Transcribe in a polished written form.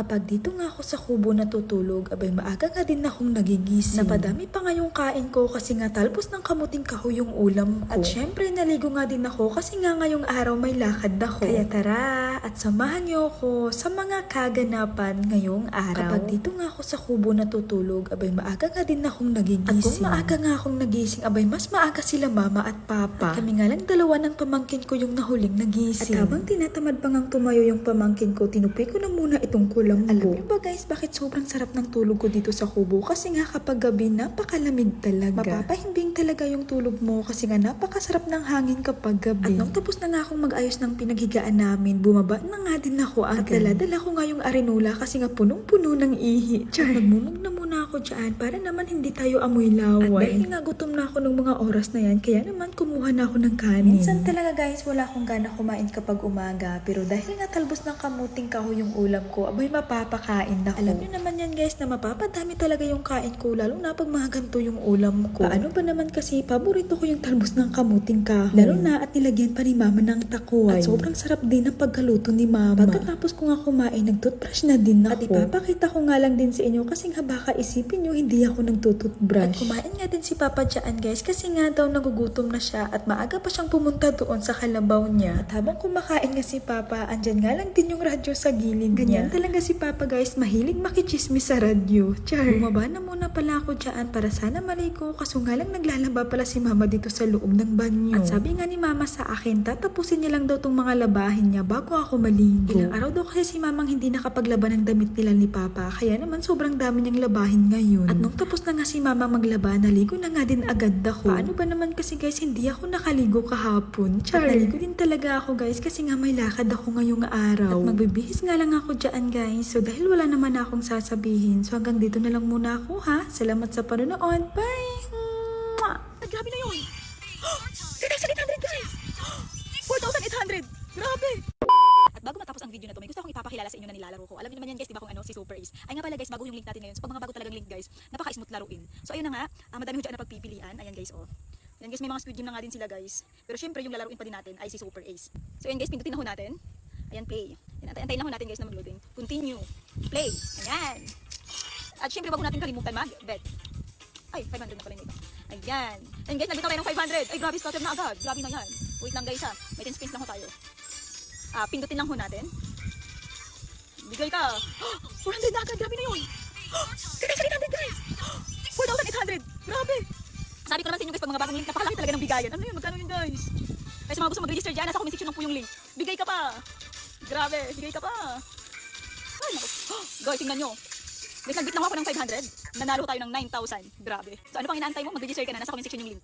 Kapag dito nga ako sa kubo natutulog, abay maaga nga din akong nagigising. Napadami pa nga yung kain ko kasi nga talbos ng kamuting kahoy yung ulam ko. At syempre naligo nga din ako kasi nga ngayong araw may lakad ako. Kaya tara at samahan niyo ako sa mga kaganapan ngayong araw. Kapag dito nga ako sa kubo natutulog, abay maaga nga din akong nagigising. At kung maaga nga akong nagising, abay mas maaga sila mama at papa. At kami nga lang dalawa ng pamangkin ko yung nahuling nagising. At habang tinatamad pa ngang tumayo yung pamangkin ko, tinupi ko na muna itong kulam ko. Alam niyo ba guys, bakit sobrang sarap ng tulog ko dito sa kubo? Kasi nga kapag gabi, napakalamig talaga. Mapapahimbing talaga yung tulog mo kasi nga napakasarap ng hangin kapag gabi. At nung tapos na nga akong mag-ayos ng pinaghigaan namin, bumaba na nga din ako agad. At dala-dala ko nga yung arinula kasi nga punong-puno ng ihi. At magmumug na muna ako dyan para naman hindi tayo amoy laway. At dahil nga gutom na ako ng mga oras na yan, kaya naman kumuha na ako ng kanin. Minsan talaga guys, wala akong gana kumain kapag umaga. Pero dahil nga talbos ng kamuting kahoy yung ulam ko, abay mapapakain ako. Alam nyo naman yan guys na mapapadami talaga yung kain ko, lalo na pag mga ganito yung ulam ko. Paano ba naman kasi paborito ko yung talbos ng kamuting kahoy. Lalo na at nilagyan pa ni mama ng takuay. At sobrang sarap din ang pagkaluto ni mama. Pagkatapos ko nga kumain, nagtoothbrush na din ako. At ipapakita ko nga lang din sa inyo kasi nga baka isipin nyo hindi ako nagtutoothbrush. At kumain nga din si Papa dyan guys kasi nga daw nagugutom na siya at maaga pa siyang pumunta doon sa kalabaw niya. At habang kumakain nga si Papa, andyan nga lang din yung radyo sa gilid niya. Ganyan talaga si Papa guys, mahilig makichismis sa radyo. Char! Bumaba na muna pala ako dyan para sana maligo kaso nga lang naglalaba pala si Mama dito sa loob ng banyo. At sabi nga ni Mama sa akin, tatapusin niya lang daw tong mga labahin niya bago ako maligo. Ilang araw daw kasi si Mamang hindi nakapaglaba ng damit nila ni Papa kaya naman sobrang dami niyang labahin ngayon. At nung tapos na nga si Mama maglaba, naligo na nga din agad ako. Paano ba naman kasi guys, hindi ako nakaligo kahapon. Char! At naligo din talaga ako guys kasi nga may lakad ako ngayong araw. At magbibihis nga lang ako dyan guys. So dahil wala naman akong sasabihin, so hanggang dito na lang muna ako ha. Salamat sa panonood. Bye! Mwah! Grabe na yun! 3,800 guys! 4,800! Grabe! At bago matapos ang video na to, may gusto akong ipapakilala sa inyo na nilalaro ko. Alam niyo naman yan guys, di ba kung ano, si Super Ace. Ay nga pala guys, bago yung link natin ngayon. So pag mga bago talagang link guys, napaka-smooth laruin. So ayun na nga, madami ko dyan na pagpipilian. Ayan guys, oh. Ayan guys, may mga Squid Game na nga din sila guys. Pero syempre yung lalaruin pa din natin ay si Super Ace. So ayan guys, pindutin na ho natin. Ayan, play. Ayan, antayin lang ho natin guys na mag-loading. Continue. Play. Ayan. At syempre wag natin kalimutan mag-bet. Ay, 500 na pala nito. Ayan. Ayan guys, nagdito tayo ng 500. Ay, grabe, scatter na agad. Grabe na yan. Wait lang guys ha. May 10 spins lang ho tayo. Pindutin lang ho natin. Bigay ka. 400 na agad. Grabe na yun. 3,800 guys. 4,800. Grabe. Sabi ko naman sa inyo guys, pag mga bagong link, napakalaki talaga ng bigayan. Ano yun? Magkano yun guys? Kaya sa mga gusto mag-register dyan, nasa comment section lang po yung link. Bigay ka pa. Grabe. Bigay ka pa. Ay, naku. Guys, tingnan nyo. Guys, nag-bit lang ako ng 500. Nanalo tayo ng 9,000. Grabe. So ano pang inaantay mo? Mag-register ka na. Nasa comment section yung link.